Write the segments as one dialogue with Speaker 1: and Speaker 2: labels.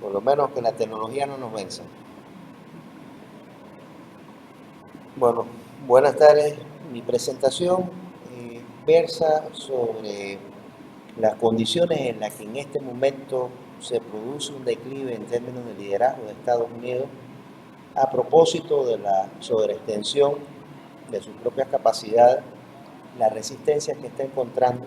Speaker 1: por lo menos que la tecnología no nos venza. Bueno, buenas tardes. Mi presentación versa sobre las condiciones en las que en este momento se produce un declive en términos de liderazgo de Estados Unidos a propósito de la sobreextensión de sus propias capacidades, la resistencia que está encontrando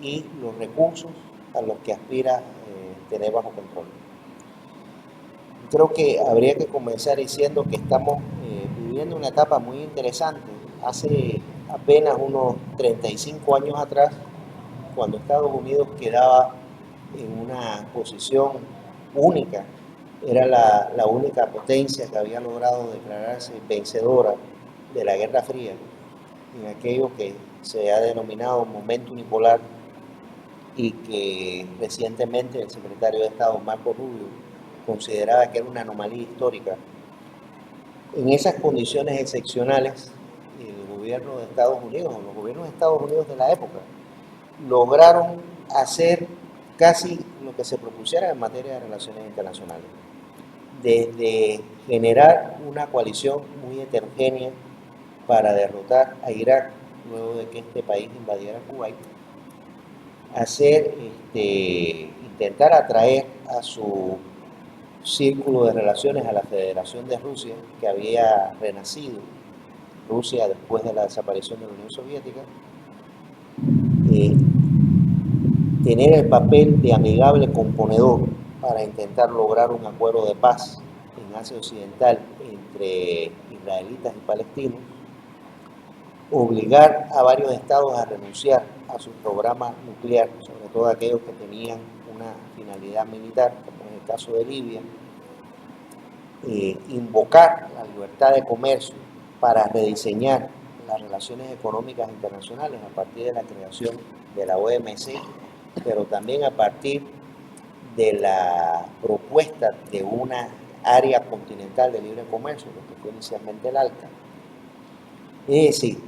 Speaker 1: y los recursos a los que aspira tener bajo control. Creo que habría que comenzar diciendo que estamos viviendo una etapa muy interesante. Hace apenas unos 35 años atrás, cuando Estados Unidos quedaba en una posición única, era la única potencia que había logrado declararse vencedora de la Guerra Fría, en aquello que se ha denominado momento unipolar y que recientemente el secretario de Estado, Marco Rubio, consideraba que era una anomalía histórica. En esas condiciones excepcionales, el gobierno de Estados Unidos, o los gobiernos de Estados Unidos de la época, lograron hacer casi lo que se propusiera en materia de relaciones internacionales. Desde generar una coalición muy heterogénea para derrotar a Irak luego de que este país invadiera Kuwait, intentar atraer a su círculo de relaciones a la Federación de Rusia, que había renacido Rusia después de la desaparición de la Unión Soviética, tener el papel de amigable componedor para intentar lograr un acuerdo de paz en Asia Occidental entre israelitas y palestinos, obligar a varios estados a renunciar a su programa nuclear, sobre todo aquellos que tenían una finalidad militar, como en el caso de Libia, invocar la libertad de comercio para rediseñar las relaciones económicas internacionales a partir de la creación de la OMC, pero también a partir de la propuesta de una área continental de libre comercio, lo que fue inicialmente el ALCA. Es decir,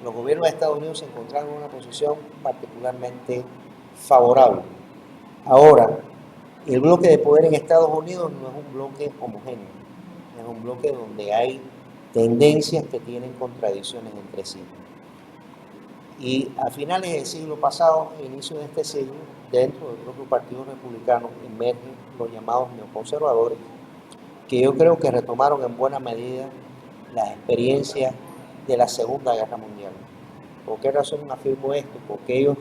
Speaker 1: los gobiernos de Estados Unidos se encontraron en una posición particularmente favorable. Ahora, el bloque de poder en Estados Unidos no es un bloque homogéneo, es un bloque donde hay tendencias que tienen contradicciones entre sí. Y a finales del siglo pasado, a inicio de este siglo, dentro del propio Partido Republicano emergen los llamados neoconservadores, que yo creo que retomaron en buena medida las experiencias de la Segunda Guerra Mundial. ¿Por qué razón afirmo esto? Porque ellos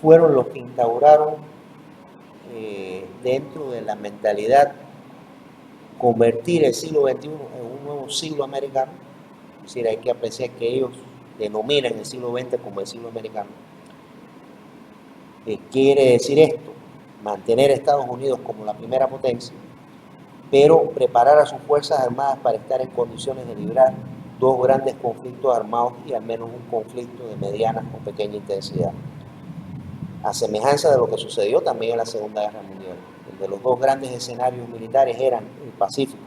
Speaker 1: fueron los que instauraron dentro de la mentalidad convertir el siglo XXI en un nuevo siglo americano. Es decir, hay que apreciar que ellos denominan el siglo XX como el siglo americano. Quiere decir esto, mantener a Estados Unidos como la primera potencia, pero preparar a sus fuerzas armadas para estar en condiciones de librar dos grandes conflictos armados y al menos un conflicto de mediana o pequeña intensidad. A semejanza de lo que sucedió también en la Segunda Guerra Mundial, donde los dos grandes escenarios militares eran el Pacífico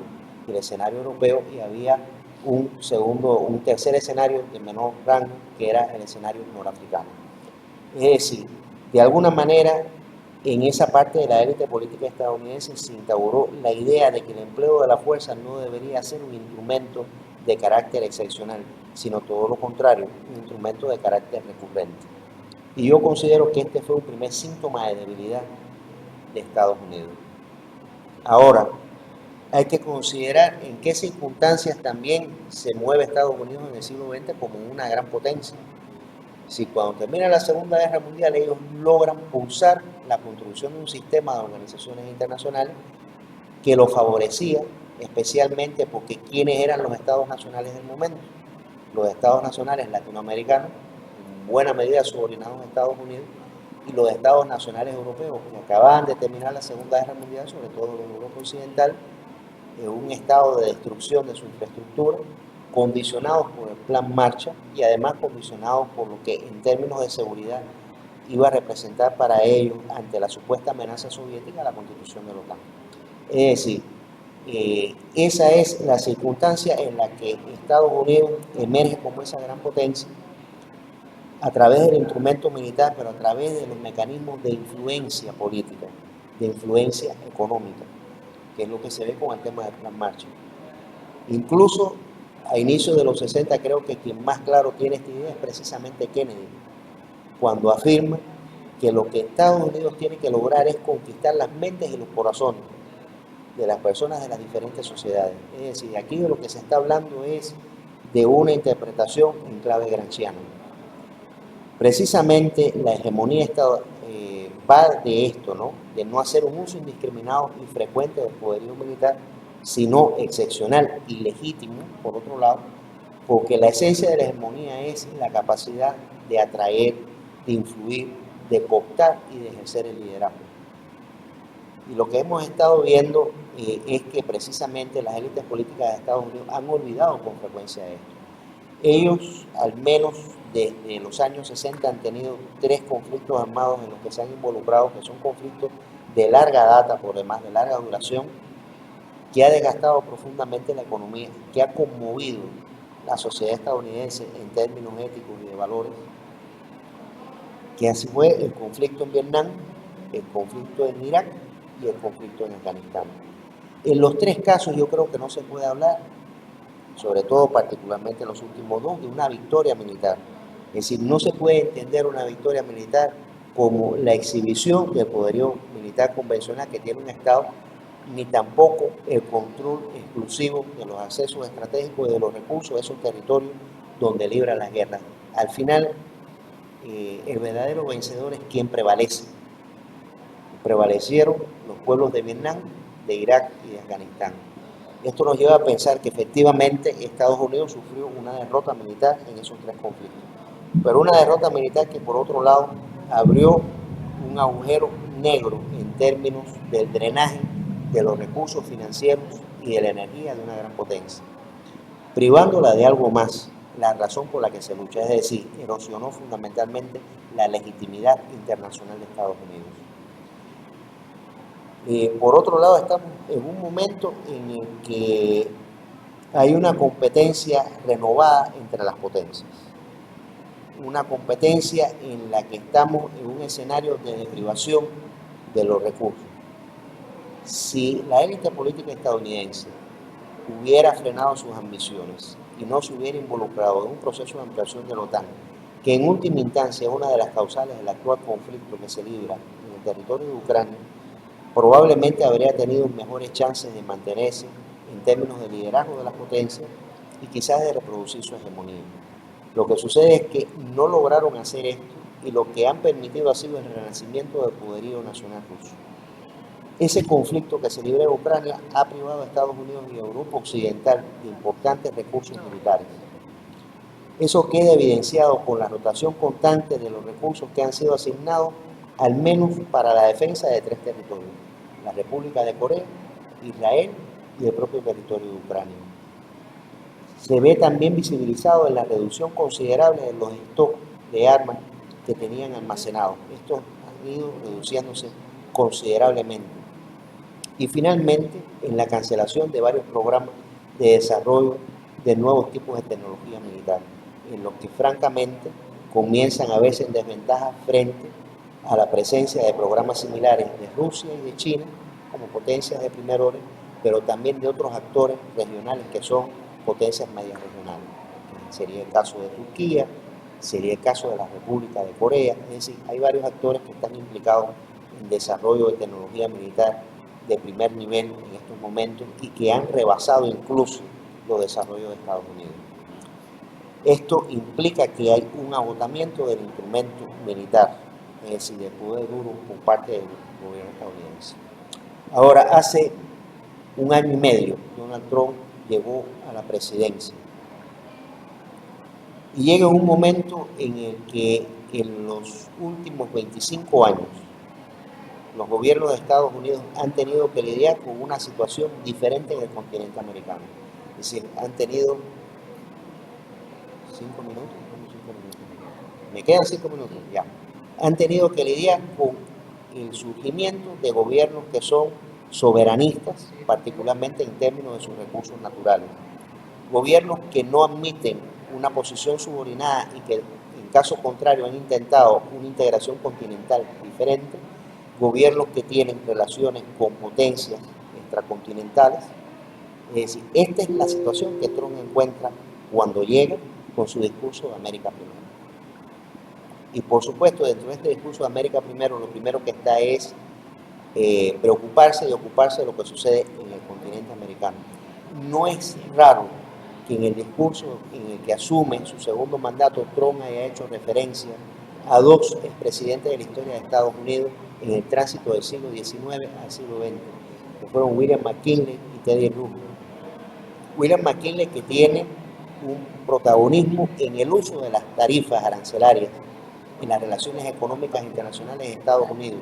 Speaker 1: y el escenario europeo, y había un tercer escenario de menor rango, que era el escenario norafricano. Es decir, de alguna manera, en esa parte de la élite política estadounidense se instauró la idea de que el empleo de la fuerza no debería ser un instrumento de carácter excepcional, sino todo lo contrario, un instrumento de carácter recurrente. Y yo considero que este fue un primer síntoma de debilidad de Estados Unidos. Ahora, hay que considerar en qué circunstancias también se mueve Estados Unidos en el siglo XX como una gran potencia. Si cuando termina la Segunda Guerra Mundial ellos logran pulsar la construcción de un sistema de organizaciones internacionales que lo favorecía, especialmente porque ¿quiénes eran los estados nacionales del momento? Los estados nacionales latinoamericanos, en buena medida subordinados a Estados Unidos, y los estados nacionales europeos, que acababan de terminar la Segunda Guerra Mundial, sobre todo en Europa Occidental, en un estado de destrucción de su infraestructura, condicionados por el Plan Marshall y además condicionados por lo que en términos de seguridad iba a representar para ellos, ante la supuesta amenaza soviética, la constitución de la OTAN. Es decir, esa es la circunstancia en la que Estados Unidos emerge como esa gran potencia a través del instrumento militar, pero a través de los mecanismos de influencia política, de influencia económica, que es lo que se ve con el tema del Plan Marshall. Incluso a inicios de los 60 creo que quien más claro tiene esta idea es precisamente Kennedy, cuando afirma que lo que Estados Unidos tiene que lograr es conquistar las mentes y los corazones de las personas de las diferentes sociedades. Es decir, aquí de lo que se está hablando es de una interpretación en clave gramsciana. Precisamente la hegemonía va de esto, ¿no? De no hacer un uso indiscriminado y frecuente del poderío militar, sino excepcional y legítimo, por otro lado, porque la esencia de la hegemonía es la capacidad de atraer, de influir, de cooptar y de ejercer el liderazgo. Y lo que hemos estado viendo es que precisamente las élites políticas de Estados Unidos han olvidado con frecuencia esto. Ellos, al menos desde los años 60, han tenido 3 conflictos armados en los que se han involucrado, que son conflictos de larga data, por demás, de larga duración, que ha desgastado profundamente la economía, que ha conmovido la sociedad estadounidense en términos éticos y de valores, que así fue el conflicto en Vietnam, el conflicto en Irak y el conflicto en Afganistán. En los 3 casos yo creo que no se puede hablar, sobre todo particularmente en los últimos 2, de una victoria militar. Es decir, no se puede entender una victoria militar como la exhibición del poderío militar convencional que tiene un Estado, ni tampoco el control exclusivo de los accesos estratégicos y de los recursos de esos territorios donde libra las guerras. Al final, el verdadero vencedor es quien prevalece. Prevalecieron los pueblos de Vietnam, de Irak y de Afganistán. Esto nos lleva a pensar que efectivamente Estados Unidos sufrió una derrota militar en esos 3 conflictos, pero una derrota militar que por otro lado abrió un agujero negro en términos del drenaje de los recursos financieros y de la energía de una gran potencia, privándola de algo más, la razón por la que se lucha, es decir, erosionó fundamentalmente la legitimidad internacional de Estados Unidos. Por otro lado, estamos en un momento en el que hay una competencia renovada entre las potencias, una competencia en la que estamos en un escenario de deprivación de los recursos. Si la élite política estadounidense hubiera frenado sus ambiciones y no se hubiera involucrado en un proceso de ampliación de la OTAN, que en última instancia es una de las causales del actual conflicto que se libra en el territorio de Ucrania, probablemente habría tenido mejores chances de mantenerse en términos de liderazgo de las potencias y quizás de reproducir su hegemonía. Lo que sucede es que no lograron hacer esto y lo que han permitido ha sido el renacimiento del poderío nacional ruso. Ese conflicto que se libra en Ucrania ha privado a Estados Unidos y a Europa Occidental de importantes recursos militares. Eso queda evidenciado con la rotación constante de los recursos que han sido asignados al menos para la defensa de 3 territorios, la República de Corea, Israel y el propio territorio de Ucrania. Se ve también visibilizado en la reducción considerable de los stocks de armas que tenían almacenados. Estos han ido reduciéndose considerablemente. Y finalmente, en la cancelación de varios programas de desarrollo de nuevos tipos de tecnología militar, en los que francamente comienzan a verse en desventaja frente a la presencia de programas similares de Rusia y de China como potencias de primer orden, pero también de otros actores regionales que son potencias medias regionales. Sería el caso de Turquía, sería el caso de la República de Corea, es decir, hay varios actores que están implicados en desarrollo de tecnología militar de primer nivel en estos momentos y que han rebasado incluso los desarrollos de Estados Unidos. Esto implica que hay un agotamiento del instrumento militar, es decir, del poder duro por parte del gobierno estadounidense. Ahora, hace 1 año y medio, Donald Trump llegó a la presidencia y llega un momento en el que en los últimos 25 años los gobiernos de Estados Unidos han tenido que lidiar con una situación diferente en el continente americano. Es decir, han tenido 5 minutos. Me quedan 5 minutos, ya. Han tenido que lidiar con el surgimiento de gobiernos que son soberanistas, particularmente en términos de sus recursos naturales. Gobiernos que no admiten una posición subordinada y que, en caso contrario, han intentado una integración continental diferente. gobiernos que tienen relaciones con potencias extracontinentales. Es decir, esta es la situación que Trump encuentra cuando llega con su discurso de América Primero. Y por supuesto, dentro de este discurso de América Primero, lo primero que está es preocuparse y ocuparse de lo que sucede en el continente americano. No es raro que en el discurso en el que asume su segundo mandato, Trump haya hecho referencia a dos expresidentes de la historia de Estados Unidos en el tránsito del siglo XIX al siglo XX, que fueron William McKinley y Teddy Roosevelt. William McKinley, que tiene un protagonismo en el uso de las tarifas arancelarias en las relaciones económicas internacionales de Estados Unidos,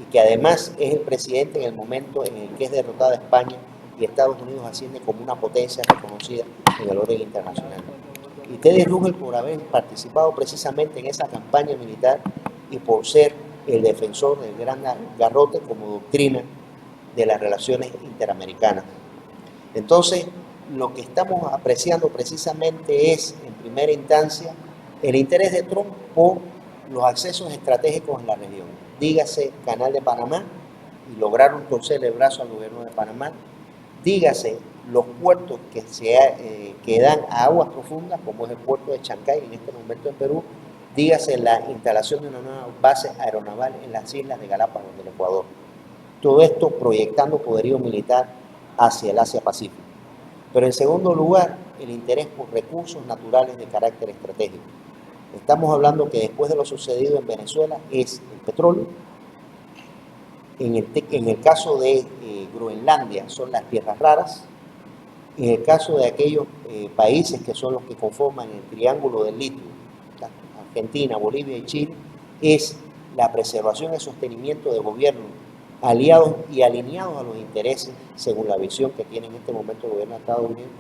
Speaker 1: y que además es el presidente en el momento en el que es derrotada España y Estados Unidos asciende como una potencia reconocida en el orden internacional. Y Teddy Roosevelt por haber participado precisamente en esa campaña militar y por ser el defensor del gran garrote como doctrina de las relaciones interamericanas. Entonces, lo que estamos apreciando precisamente es, en primera instancia, el interés de Trump por los accesos estratégicos en la región. Dígase Canal de Panamá, y lograron torcer el brazo al gobierno de Panamá. Dígase los puertos que dan a aguas profundas, como es el puerto de Chancay en este momento en Perú. Dígase la instalación de una nueva base aeronaval en las islas de Galápagos del Ecuador. Todo esto proyectando poderío militar hacia el Asia-Pacífico. Pero en segundo lugar, el interés por recursos naturales de carácter estratégico. Estamos hablando que después de lo sucedido en Venezuela es el petróleo. En el caso de Groenlandia son las tierras raras. En el caso de aquellos países que son los que conforman el triángulo del litio, Argentina, Bolivia y Chile, es la preservación y sostenimiento de gobiernos aliados y alineados a los intereses según la visión que tiene en este momento el gobierno de Estados Unidos,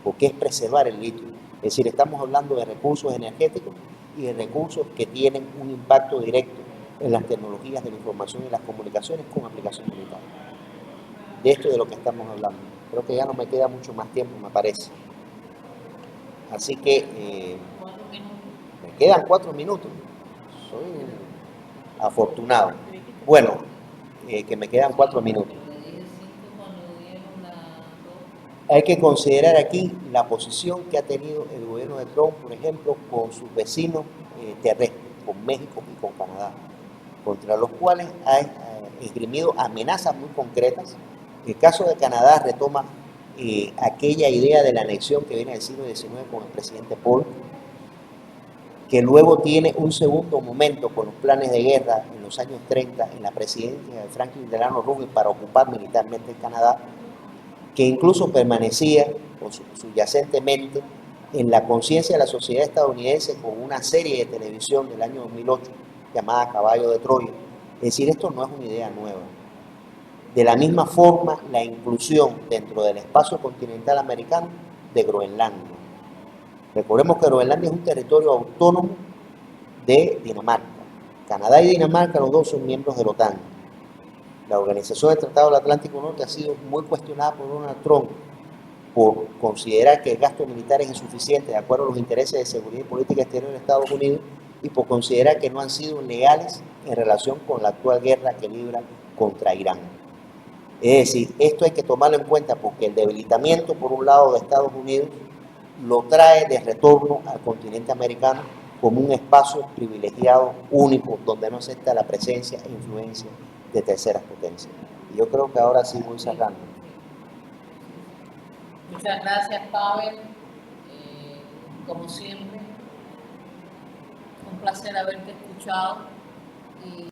Speaker 1: porque es preservar el litio. Es decir, estamos hablando de recursos energéticos y de recursos que tienen un impacto directo en las tecnologías de la información y las comunicaciones con aplicación militar. De esto es de lo que estamos hablando. Creo que ya no me queda mucho más tiempo, me parece. Así que me quedan 4 minutos. Soy afortunado. Bueno, que me quedan 4 minutos. Hay que considerar aquí la posición que ha tenido el gobierno de Trump, por ejemplo, con sus vecinos terrestres, con México y con Canadá, contra los cuales ha esgrimido amenazas muy concretas. El caso de Canadá retoma aquella idea de la anexión que viene del siglo XIX con el presidente Paul, que luego tiene un segundo momento con los planes de guerra en los años 30 en la presidencia de Franklin Delano Roosevelt para ocupar militarmente el Canadá, que incluso permanecía subyacentemente en la conciencia de la sociedad estadounidense con una serie de televisión del año 2008 llamada Caballo de Troya. Es decir, esto no es una idea nueva. De la misma forma, la inclusión dentro del espacio continental americano de Groenlandia. Recordemos que Groenlandia es un territorio autónomo de Dinamarca. Canadá y Dinamarca, los dos son miembros de la OTAN. La Organización del Tratado del Atlántico Norte ha sido muy cuestionada por Donald Trump por considerar que el gasto militar es insuficiente de acuerdo a los intereses de seguridad y política exterior de Estados Unidos y por considerar que no han sido leales en relación con la actual guerra que libra contra Irán. Es decir, esto hay que tomarlo en cuenta porque el debilitamiento, por un lado, de Estados Unidos lo trae de retorno al continente americano como un espacio privilegiado, único, donde no acepta la presencia e influencia de terceras potencias. Y yo creo que ahora sí voy cerrando.
Speaker 2: Muchas gracias, Pavel. Como siempre, un placer haberte escuchado.